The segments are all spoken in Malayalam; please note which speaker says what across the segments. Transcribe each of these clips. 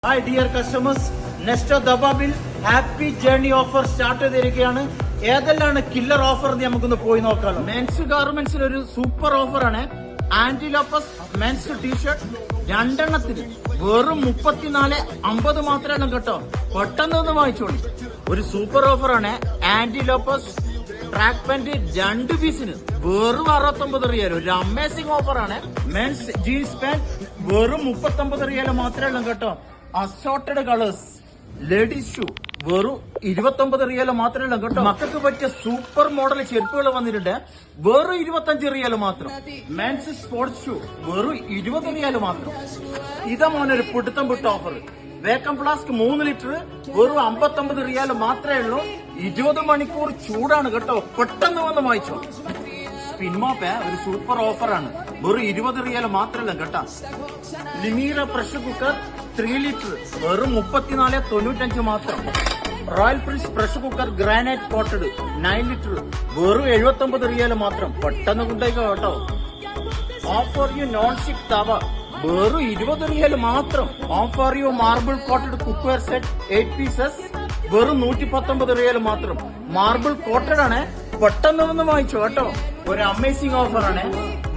Speaker 1: ഹായ് ഡിയർ കസ്റ്റമേഴ്സ്, നെസ്റ്റോ ദബാബിൽ ഹാപ്പി ജേർണി ഓഫർ സ്റ്റാർട്ട് ചെയ്തിരിക്കുകയാണ്. ഏതെല്ലാം കില്ലർ ഓഫർ നമുക്കൊന്ന് പോയി നോക്കാം. മെൻസ് ഗാർമെന്റ്സിൽ ഒരു സൂപ്പർ ഓഫറാണ്. ആന്റിലോപ്പസ് മെൻസ് ടീഷർട്ട് രണ്ടെണ്ണത്തിന് വെറും 34.50 മാത്രമേ കേട്ടോ. പെട്ടെന്ന് ഒന്ന് വാങ്ങിച്ചോളൂ. ഒരു സൂപ്പർ ഓഫറാണ്. ആന്റിലോപ്പസ് ട്രാക്ക് പാന്റ് 2 പീസിന് വെറും 69 റിയാൽ. ഒരു അമേസിംഗ് ഓഫറാണ്. മെൻസ് ജീൻസ് പാന്റ് വെറും 39 റിയാൽ മാത്രമേ കേട്ടോ. അസോർട്ടഡ് കളേഴ്സ് ലേഡീസ് ഷൂ വെറും 29 റിയാൽ മാത്രമേ കേട്ടോ. മക്കൾക്ക് പറ്റിയ സൂപ്പർ മോഡൽ ചെരുപ്പുകൾ വന്നിട്ടുണ്ട്. വെറും 25 റിയാൽ മാത്രം. മെൻസ് സ്പോർട്സ് ഷൂ വെറും 20 റിയാൽ മാത്രം. ഇതാ മോനൊരു പിടുത്തം വിട്ട ഓഫർ. വേക്കം ഫ്ലാസ്ക് 3 ലിറ്റർ വെറും 59 റിയാൽ മാത്രമേ ഉള്ളൂ. 20 മണിക്കൂർ ചൂടാണ് കേട്ടോ. പെട്ടെന്ന് വന്ന് വായിച്ചോ. സ്പിൻമോപ്പ് ഒരു സൂപ്പർ ഓഫറാണ്. വെറും 20 റിയാൽ മാത്രമല്ല കേട്ടോ. ലിമീറ പ്രഷർ കുക്കർ 3 ലിറ്റർ വെറും 34.95 മാത്രം. Royal prince pressure cooker granite coated 9 litre വെറും 79 റിയാൽ മാത്രം. പെട്ടെന്ന് കൊണ്ടേക്കോ കേട്ടോ. ഓഫർ യു നോൺ സ്റ്റിക് തവ വെറും 20 റിയാൽ മാത്രം. ഓഫർ യു marble coated cookware set 8 pieces വെറും 119 റിയാൽ മാത്രം. മാർബിൾ കോട്ടഡ് ആണ്. പെട്ടെന്ന് ഒന്ന് വാങ്ങിച്ചോ കേട്ടോ. ഒരു അമേസിംഗ് ഓഫറാണ്.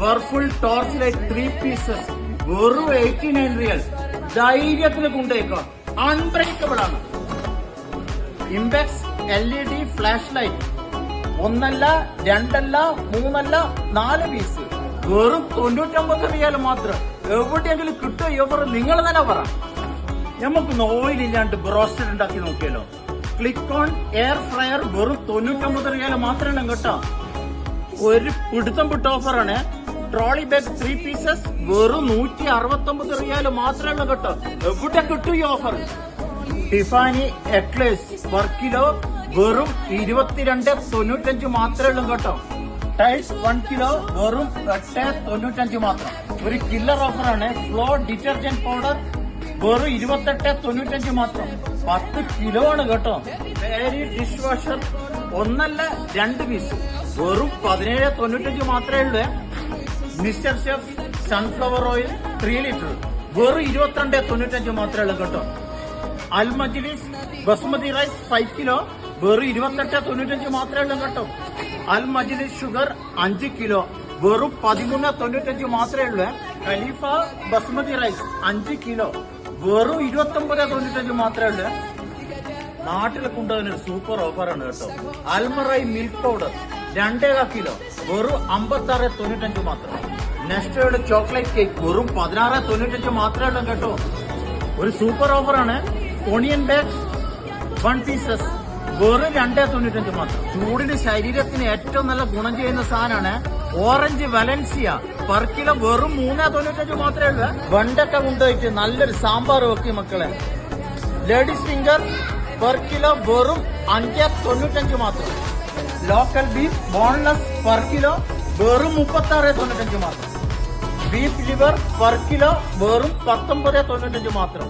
Speaker 1: വെർഫുൾ ടോർച്ച് ലൈറ്റ് 3 പീസസ് വെറും 89 റിയാൽ. ധൈര്യത്തിന് കൊണ്ടേക്കോ. അൺബ്രേക്കബിൾ ആണ്. ഇംപെക്സ് LED ഫ്ലാഷ് ലൈറ്റ് 1 അല്ല 2 അല്ല 3 അല്ല 4 പീസ് വെറും 99 റിയാൽ മാത്രം. എവിടെയെങ്കിലും കിട്ടുമോ ഈ ഓഫർ? നിങ്ങൾ തന്നെ പറ. നമുക്കൊന്ന് ഓയിൽ ഇല്ലാണ്ട് ബ്രോസ്റ്റഡ് ഉണ്ടാക്കി നോക്കിയല്ലോ. ക്ലിക്ക് ഓൺ എയർ ഫ്രയർ വെറും 99 റിയാൽ മാത്രമേ കേട്ടോ. ഒരു പിടുത്തം വിട്ട ഓഫറാണ്. ട്രോളി ബാഗ് 3 പീസസ് വെറും 169 റിയാൽ മാത്രമേ കേട്ടോ. എവിടെ കിട്ടും ഈ ഓഫർ? ടിഫാനി എക്ലേസ് പെർ കിലോ വെറും 22.95 മാത്രമേ കേട്ടോ. ടൈൽസ് 1 കിലോ വെറും 8.95 മാത്രം. ഒരു കില്ലർ ഓഫറാണ്. ഫ്ലോ ഡിറ്റർജന്റ് പൗഡർ വെറും 28.95 മാത്രം. 10 കിലോ ആണ് കേട്ടോ. ഫെയറി ഡിഷ് വാഷർ 1 അല്ല 2 പീസ് വെറും 17.95 മാത്രമേ ഉള്ളൂ. Mister chef sunflower oil 3 litre വെറും 22.95 മാത്രമേ ഉള്ളൂ കേട്ടോ. അൽ മജ്ലിസ് ബസുമതി റൈസ് 5 കിലോ വെറും 28.95 മാത്രമേ ഉള്ളൂ കേട്ടോ. അൽ മജ്ലിസ് ഷുഗർ 5 കിലോ വെറും 13.95 മാത്രമേ ഉള്ളൂ. ഖലീഫ ബസുമതി റൈസ് 5 കിലോ വെറും 29.95 മാത്രമേ ഉള്ളൂ. നാട്ടിൽ കൊണ്ടുവന്ന ഒരു സൂപ്പർ ഓഫറാണ് കേട്ടോ. അൽമറൈ മിൽക്ക് പൗഡർ 2 കിലോ വെറും 56.95 മാത്രം. നെസ്റ്റോയുടെ ചോക്ലേറ്റ് കേക്ക് വെറും 16.95 മാത്രമേ ഉള്ളൂ കേട്ടോ. ഒരു സൂപ്പർ ഓഫറാണ്. ഓണിയൻ ബാഗ് 1 പീസസ് വെറും 2.95 മാത്രം. ചൂടിന് ശരീരത്തിന് ഏറ്റവും നല്ല ഗുണം ചെയ്യുന്ന സാധനമാണ് ഓറഞ്ച് വലൻസിയ പെർ കിലോ വെറും 3.95 മാത്രമേ ഉള്ളൂ. വെണ്ടക്ക കൊണ്ടുപോയിട്ട് നല്ലൊരു സാമ്പാർ വെക്കി മക്കളെ. ലേഡീസ് ഫിംഗർ പെർ കിലോ വെറും 5.95 മാത്രം. Local beef boneless per kilo വെറും 36.95 മാത്രം. ബീഫ് ലിവർ പെർ കിലോ വെറും 19.95 മാത്രം.